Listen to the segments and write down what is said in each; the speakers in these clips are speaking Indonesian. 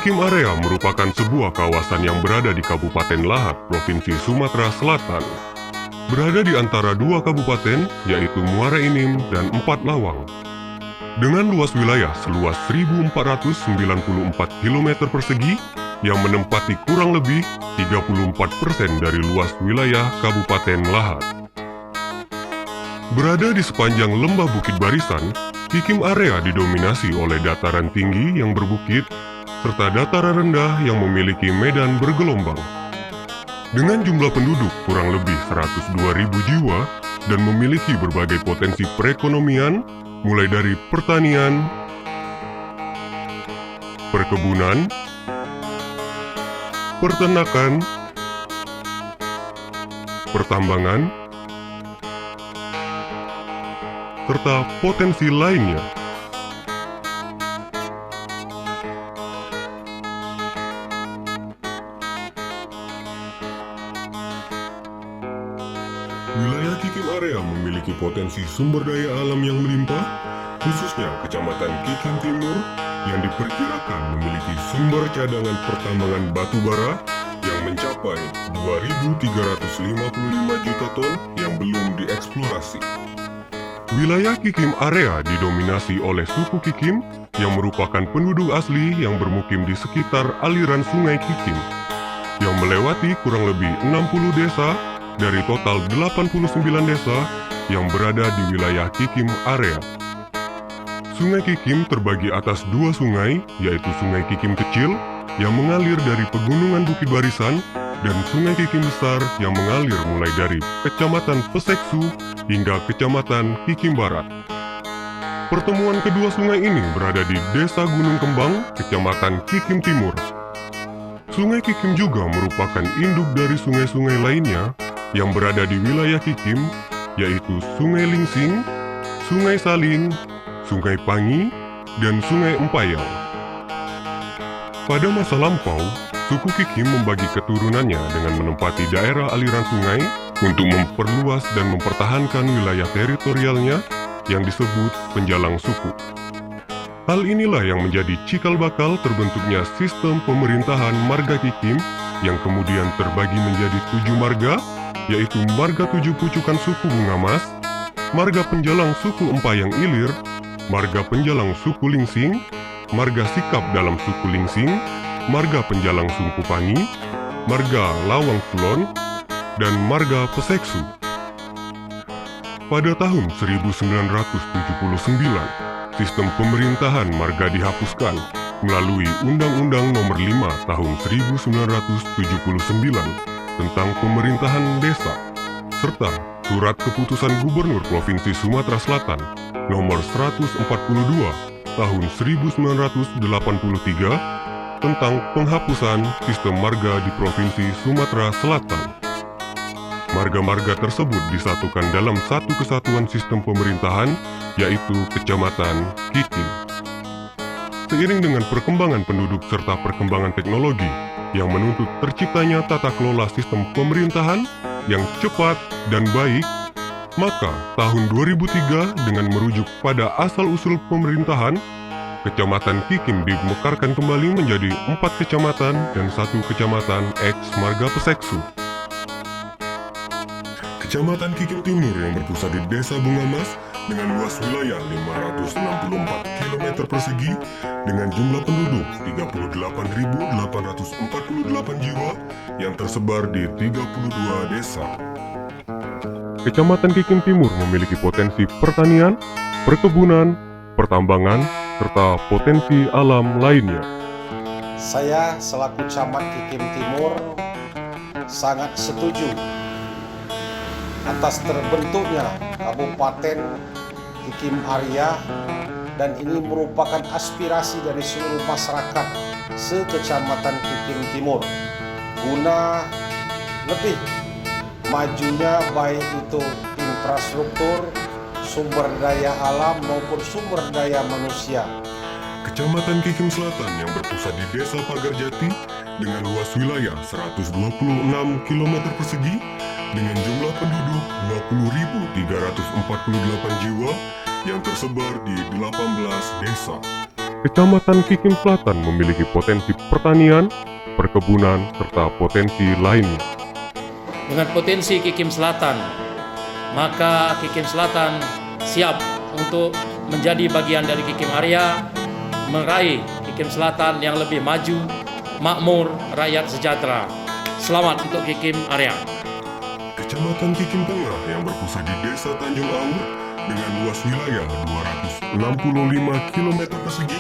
Kikim Area merupakan sebuah kawasan yang berada di Kabupaten Lahat, Provinsi Sumatera Selatan. Berada di antara dua kabupaten, yaitu Muara Enim dan Empat Lawang. Dengan luas wilayah seluas 1.494 km persegi, yang menempati kurang lebih 34% dari luas wilayah Kabupaten Lahat. Berada di sepanjang lembah Bukit Barisan, Kikim Area didominasi oleh dataran tinggi yang berbukit, serta dataran rendah yang memiliki medan bergelombang. Dengan jumlah penduduk kurang lebih 102.000 jiwa dan memiliki berbagai potensi perekonomian, mulai dari pertanian, perkebunan, peternakan, pertambangan, serta potensi lainnya. Wilayah Kikim Area memiliki potensi sumber daya alam yang melimpah, khususnya Kecamatan Kikim Timur yang diperkirakan memiliki sumber cadangan pertambangan batu bara yang mencapai 2.355 juta ton yang belum dieksplorasi. Wilayah Kikim Area didominasi oleh suku Kikim yang merupakan penduduk asli yang bermukim di sekitar aliran Sungai Kikim, yang melewati kurang lebih 60 desa dari total 89 desa yang berada di wilayah Kikim Area. Sungai Kikim terbagi atas dua sungai, yaitu Sungai Kikim Kecil yang mengalir dari Pegunungan Bukit Barisan dan Sungai Kikim Besar yang mengalir mulai dari Kecamatan Peseksu hingga Kecamatan Kikim Barat. Pertemuan kedua sungai ini berada di Desa Gunung Kembang, Kecamatan Kikim Timur. Sungai Kikim juga merupakan induk dari sungai-sungai lainnya yang berada di wilayah Kikim, yaitu Sungai Lingsing, Sungai Saling, Sungai Pangi, dan Sungai Empayang. Pada masa lampau, suku Kikim membagi keturunannya dengan menempati daerah aliran sungai untuk memperluas dan mempertahankan wilayah teritorialnya yang disebut penjalang suku. Hal inilah yang menjadi cikal bakal terbentuknya sistem pemerintahan marga Kikim yang kemudian terbagi menjadi 7 marga, yaitu marga 7 pucukan suku Bunga Mas, marga penjalang suku Empayang Ilir, marga penjalang suku Lingsing, marga sikap dalam suku Lingsing, marga penjalang suku Pangi, marga Lawang Kulon, dan marga Peseksu. Pada tahun 1979, sistem pemerintahan marga dihapuskan melalui Undang-Undang Nomor 5 Tahun 1979 tentang pemerintahan desa, serta Surat Keputusan Gubernur Provinsi Sumatera Selatan Nomor 142 Tahun 1983 tentang penghapusan sistem marga di Provinsi Sumatera Selatan. Marga-marga tersebut disatukan dalam satu kesatuan sistem pemerintahan, yaitu Kecamatan Kikim. Seiring dengan perkembangan penduduk serta perkembangan teknologi yang menuntut terciptanya tata kelola sistem pemerintahan yang cepat dan baik, maka tahun 2003 dengan merujuk pada asal-usul pemerintahan, Kecamatan Kikim dimekarkan kembali menjadi 4 kecamatan dan 1 kecamatan ex-marga Peseksu. Kecamatan Kikim Timur yang berpusat di Desa Bunga Mas dengan luas wilayah 564 km persegi dengan jumlah penduduk 38.848 jiwa yang tersebar di 32 desa. Kecamatan Kikim Timur memiliki potensi pertanian, perkebunan, pertambangan, serta potensi alam lainnya. Saya selaku Camat Kikim Timur sangat setuju atas terbentuknya Kabupaten Kikim Area, dan ini merupakan aspirasi dari seluruh masyarakat sekecamatan Kikim Timur guna lebih majunya baik itu infrastruktur, sumber daya alam maupun sumber daya manusia. Kecamatan Kikim Selatan yang berpusat di Desa Pagarjati dengan luas wilayah 126 km persegi dengan jumlah penduduk 20.348 jiwa yang tersebar di 18 desa. Kecamatan Kikim Selatan memiliki potensi pertanian, perkebunan, serta potensi lainnya. Dengan potensi Kikim Selatan, maka Kikim Selatan siap untuk menjadi bagian dari Kikim Area, meraih Kikim Selatan yang lebih maju, makmur, rakyat sejahtera. Selamat untuk Kikim Area. Kecamatan Kikim Tengah yang berpusat di Desa Tanjung Aur dengan luas wilayah 265 km persegi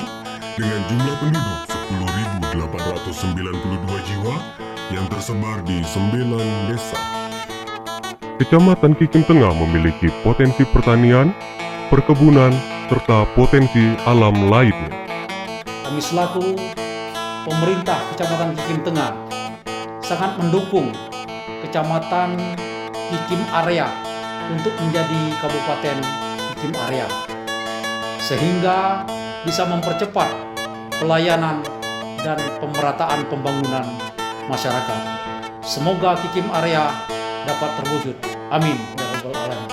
dengan jumlah penduduk 10.892 jiwa yang tersebar di 9 desa. Kecamatan Kikim Tengah memiliki potensi pertanian, perkebunan, serta potensi alam lainnya. Kami selaku pemerintah Kecamatan Kikim Tengah sangat mendukung Kecamatan Kikim Area untuk menjadi Kabupaten Kikim Area, sehingga bisa mempercepat pelayanan dan pemerataan pembangunan masyarakat. Semoga Kikim Area dapat terwujud. Amin. Ya Rabbal Alamin.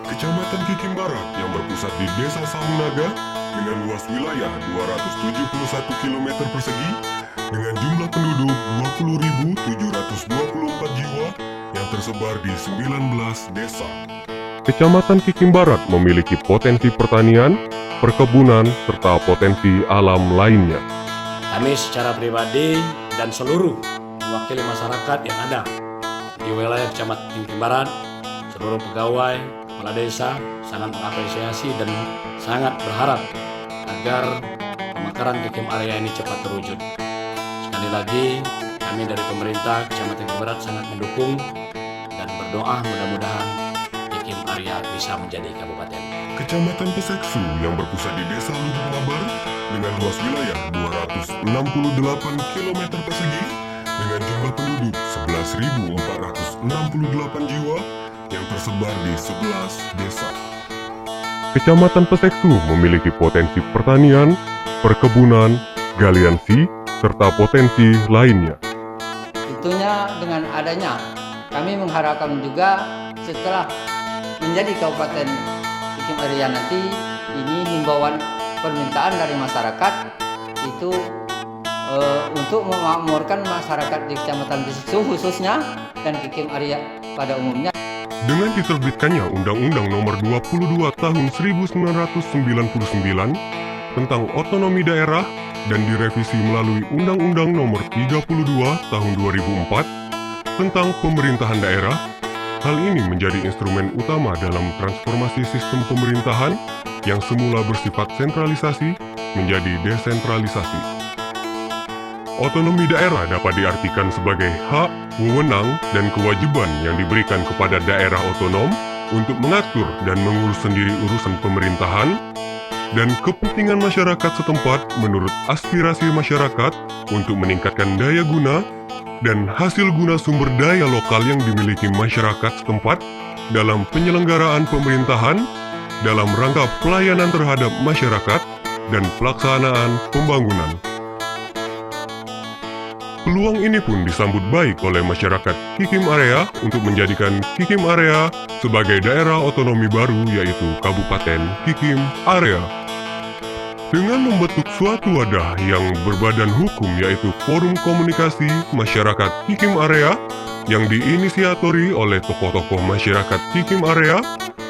Kecamatan Kikim Barat yang berpusat di Desa Samunaga dengan luas wilayah 271 km persegi dengan jumlah penduduk 20.724 jiwa yang tersebar di 19 desa. Kecamatan Kikim Barat memiliki potensi pertanian, perkebunan, serta potensi alam lainnya. Kami secara pribadi dan seluruh mewakili masyarakat yang ada di wilayah Kecamatan Kikim Barat, seluruh pegawai, kepala desa sangat mengapresiasi dan sangat berharap agar pemekaran Kikim Area ini cepat terwujud. Sekali lagi, kami dari pemerintah Kecamatan Kikim Barat sangat mendukung dan berdoa mudah-mudahan Kikim Area bisa menjadi kabupaten. Kecamatan Peseksu yang berpusat di Desa Lubuk Mabar dengan luas wilayah 268 km persegi dengan jumlah penduduk 11.468 jiwa yang tersebar di 11 desa. Kecamatan Peseksu memiliki potensi pertanian, perkebunan, galian si, serta potensi lainnya. Tentunya dengan adanya kami mengharapkan juga setelah menjadi Kabupaten Kikim Area nanti, ini himbauan permintaan dari masyarakat itu untuk memakmurkan masyarakat di Kecamatan Peseksu khususnya dan Kikim Area pada umumnya. Dengan diterbitkannya Undang-Undang Nomor 22 Tahun 1999 tentang otonomi daerah dan direvisi melalui Undang-Undang Nomor 32 Tahun 2004 tentang pemerintahan daerah, hal ini menjadi instrumen utama dalam transformasi sistem pemerintahan yang semula bersifat sentralisasi menjadi desentralisasi. Otonomi daerah dapat diartikan sebagai hak, wewenang, dan kewajiban yang diberikan kepada daerah otonom untuk mengatur dan mengurus sendiri urusan pemerintahan dan kepentingan masyarakat setempat menurut aspirasi masyarakat untuk meningkatkan daya guna dan hasil guna sumber daya lokal yang dimiliki masyarakat setempat dalam penyelenggaraan pemerintahan dalam rangka pelayanan terhadap masyarakat dan pelaksanaan pembangunan. Peluang ini pun disambut baik oleh masyarakat Kikim Area untuk menjadikan Kikim Area sebagai daerah otonomi baru yaitu Kabupaten Kikim Area. Dengan membentuk suatu wadah yang berbadan hukum yaitu Forum Komunikasi Masyarakat Kikim Area yang diinisiatori oleh tokoh-tokoh masyarakat Kikim Area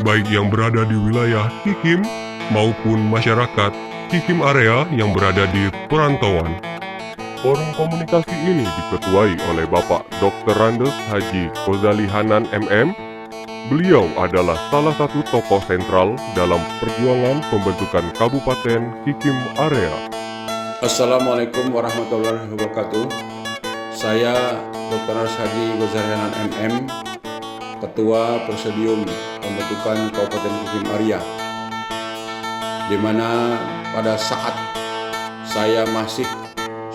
baik yang berada di wilayah Kikim maupun masyarakat Kikim Area yang berada di perantauan. Forum komunikasi ini diketuai oleh Bapak Dr. Randes Haji Ghazali Hanan MM. Beliau adalah salah satu tokoh sentral dalam perjuangan pembentukan Kabupaten Kikim Area. Assalamualaikum warahmatullahi wabarakatuh. Saya Dr. Randes Haji Ghazali Hanan MM, Ketua Presidium Pembentukan Kabupaten Kikim Area, di mana pada saat saya masih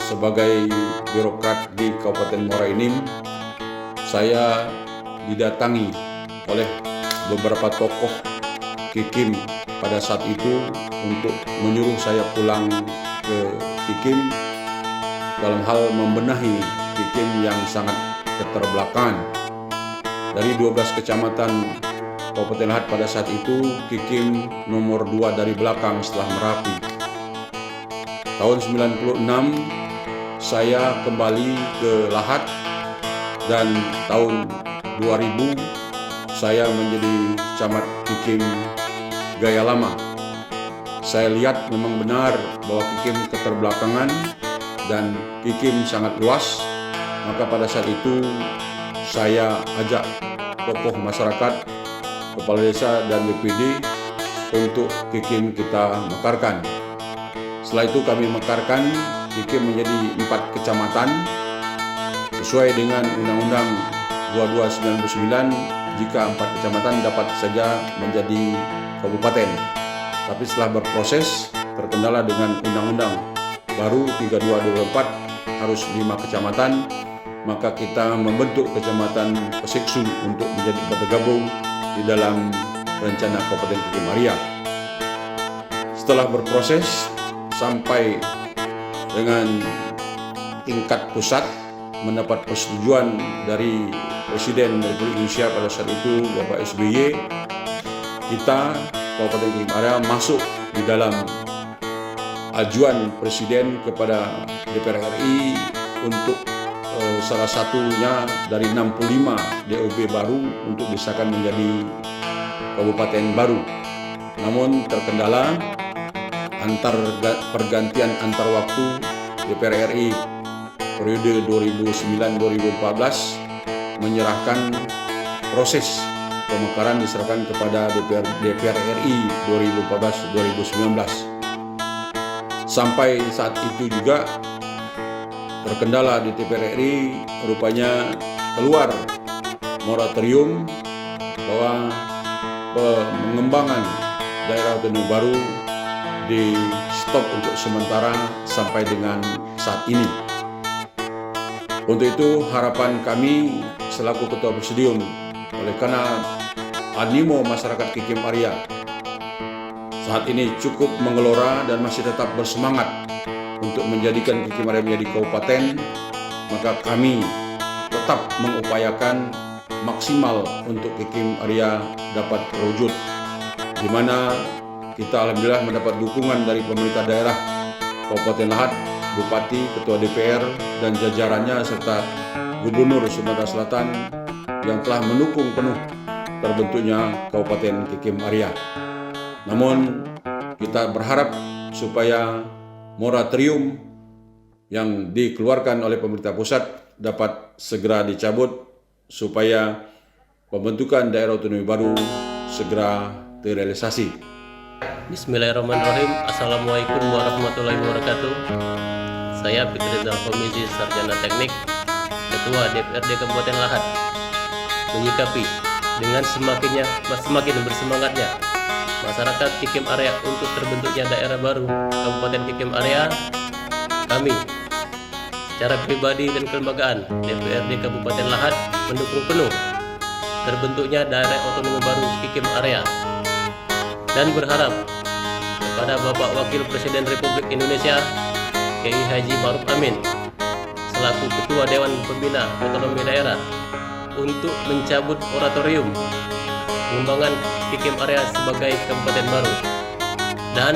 sebagai birokrat di Kabupaten Muara Enim, saya didatangi oleh beberapa tokoh Kikim pada saat itu untuk menyuruh saya pulang ke Kikim dalam hal membenahi Kikim yang sangat keterbelakangan. Dari 12 kecamatan Kabupaten Lahat pada saat itu, Kikim nomor 2 dari belakang setelah Merapi. Tahun 96 saya kembali ke Lahat dan tahun 2000 saya menjadi camat Kikim Gaya Lama. Saya lihat memang benar bahwa Kikim keterbelakangan dan Kikim sangat luas. Maka pada saat itu saya ajak tokoh masyarakat, kepala desa dan BPD untuk Kikim kita mekarkan. Setelah itu kami mekarkan Kikim menjadi 4 kecamatan sesuai dengan Undang-Undang 2299. Jika 4 kecamatan dapat saja menjadi kabupaten. Tapi setelah berproses terkendala dengan Undang-Undang baru 3224 harus 5 kecamatan, maka kita membentuk Kecamatan Pesiksu untuk menjadi bergabung di dalam rencana Kabupaten Kikim Aria. Setelah berproses sampai dengan tingkat pusat mendapat persetujuan dari Presiden Republik Indonesia pada saat itu Bapak SBY, kita Kabupaten Kikim Aria masuk di dalam ajuan Presiden kepada DPR RI untuk salah satunya dari 65 DOB baru untuk disahkan menjadi kabupaten baru. Namun terkendala pergantian antar waktu DPR RI periode 2009-2014 menyerahkan proses pemekaran diserahkan kepada DPR RI 2014-2019. Sampai saat itu juga terkendala di DPR RI, rupanya keluar moratorium bahwa pengembangan daerah otonomi baru di stop untuk sementara sampai dengan saat ini. Untuk itu harapan kami selaku Ketua Presidium, oleh karena animo masyarakat Kikim Aria saat ini cukup mengelora dan masih tetap bersemangat untuk menjadikan Kikim Aria menjadi kabupaten, maka kami tetap mengupayakan maksimal untuk Kikim Aria dapat terwujud, di mana kita alhamdulillah mendapat dukungan dari pemerintah daerah Kabupaten Lahat, Bupati, Ketua DPR, dan jajarannya serta Gubernur Sumatera Selatan yang telah mendukung penuh terbentuknya Kabupaten Kikim Aria. Namun kita berharap supaya moratorium yang dikeluarkan oleh pemerintah pusat dapat segera dicabut supaya pembentukan daerah otonomi baru segera terrealisasi. Bismillahirrahmanirrahim. Assalamualaikum warahmatullahi wabarakatuh. Saya Fikri Rizal Komisi Sarjana Teknik, Ketua DPRD Kabupaten Lahat, menyikapi dengan semakin bersemangatnya masyarakat Kikim Aria untuk terbentuknya daerah baru Kabupaten Kikim Aria. Kami secara pribadi dan kelembagaan DPRD Kabupaten Lahat mendukung penuh terbentuknya daerah otonomi baru Kikim Aria dan berharap kepada Bapak Wakil Presiden Republik Indonesia Kiai Haji Ma'ruf Amin selaku Ketua Dewan Pembina Otonomi Daerah untuk mencabut moratorium pengembangan Kikim Aria sebagai kabupaten baru. Dan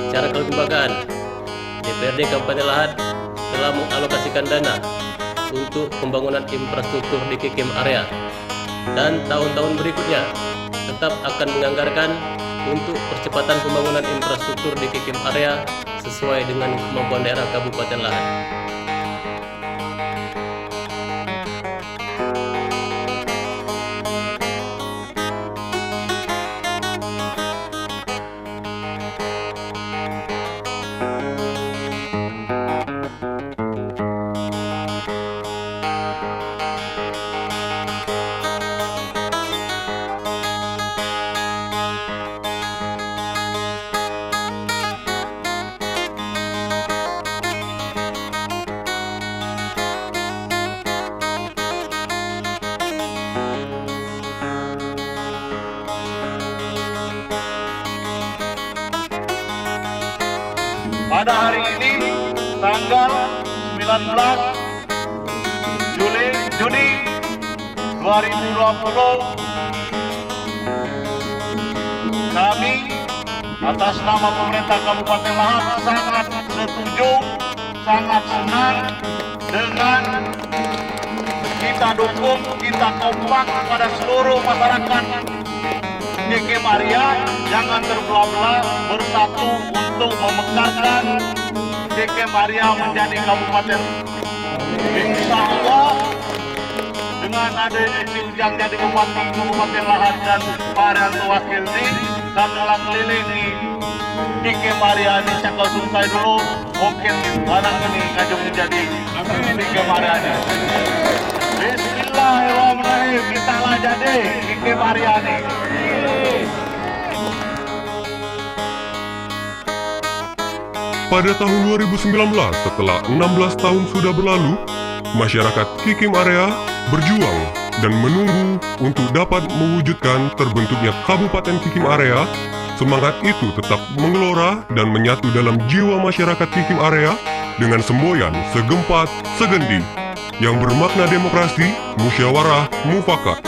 secara kelembagaan DPRD Kabupaten Lahat telah mengalokasikan dana untuk pembangunan infrastruktur di Kikim Aria, dan tahun-tahun berikutnya tetap akan menganggarkan untuk percepatan pembangunan infrastruktur di Kikim Aria sesuai dengan kemampuan daerah Kabupaten Lahat. pada hari ini tanggal 19 Juni 2020 kami atas nama pemerintah Kabupaten Lahat sangat setuju, sangat senang dengan kita dukung, kita kompak pada seluruh masyarakat KIKIM Arya. Jangan terbelah-belah, bersatu untuk memekarkan KIKIM Arya menjadi kabupaten. Insya Allah dengan adanya si Ujang jadi bupati Kabupaten Lahat dan Pak Arianto wakil di dan kelilingi KIKIM Arya di Cakal Sungkai dulu, mungkin barang ini kajung menjadi KIKIM Arya ini. Bismillahirrahmanirrahim, kita lah jadi KIKIM Arya ini. Pada tahun 2019, setelah 16 tahun sudah berlalu, masyarakat KIKIM Arya berjuang dan menunggu untuk dapat mewujudkan terbentuknya Kabupaten KIKIM Arya. Semangat itu tetap menggelora dan menyatu dalam jiwa masyarakat KIKIM Arya dengan semboyan segempat segendi yang bermakna demokrasi, musyawarah, mufakat.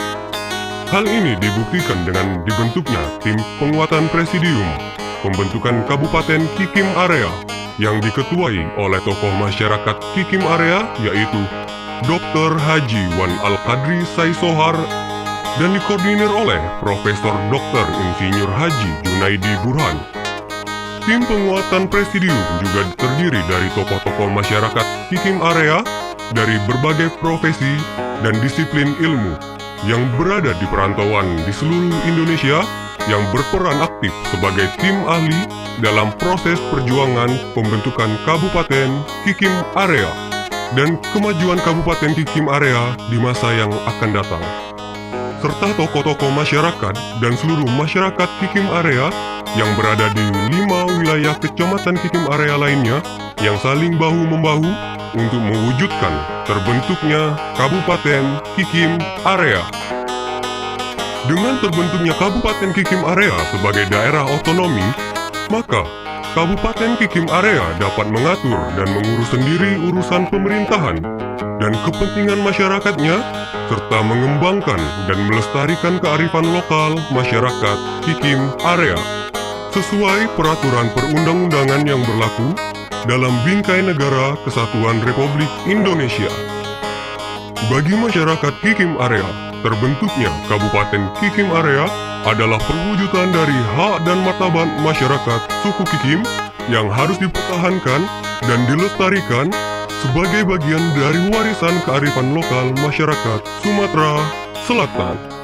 Hal ini dibuktikan dengan dibentuknya tim penguatan presidium pembentukan Kabupaten KIKIM Arya yang diketuai oleh tokoh masyarakat KIKIM Arya yaitu Dr. Haji Wan Al-Qadri Saisohar dan dikoordinir oleh Profesor Dr. Insinyur Haji Junaidi Burhan. Tim penguatan presidium juga terdiri dari tokoh-tokoh masyarakat KIKIM Arya dari berbagai profesi dan disiplin ilmu yang berada di perantauan di seluruh Indonesia yang berperan aktif sebagai tim ahli dalam proses perjuangan pembentukan Kabupaten KIKIM Arya dan kemajuan Kabupaten KIKIM Arya di masa yang akan datang. Serta tokoh-tokoh masyarakat dan seluruh masyarakat KIKIM Arya yang berada di 5 wilayah kecamatan KIKIM Arya lainnya yang saling bahu-membahu untuk mewujudkan terbentuknya Kabupaten KIKIM Arya. Dengan terbentuknya Kabupaten KIKIM Arya sebagai daerah otonomi, maka Kabupaten KIKIM Arya dapat mengatur dan mengurus sendiri urusan pemerintahan dan kepentingan masyarakatnya, serta mengembangkan dan melestarikan kearifan lokal masyarakat KIKIM Arya sesuai peraturan perundang-undangan yang berlaku dalam Bingkai Negara Kesatuan Republik Indonesia. Bagi masyarakat KIKIM Arya, terbentuknya Kabupaten KIKIM Arya adalah perwujudan dari hak dan martabat masyarakat suku KIKIM yang harus dipertahankan dan dilestarikan sebagai bagian dari warisan kearifan lokal masyarakat Sumatera Selatan.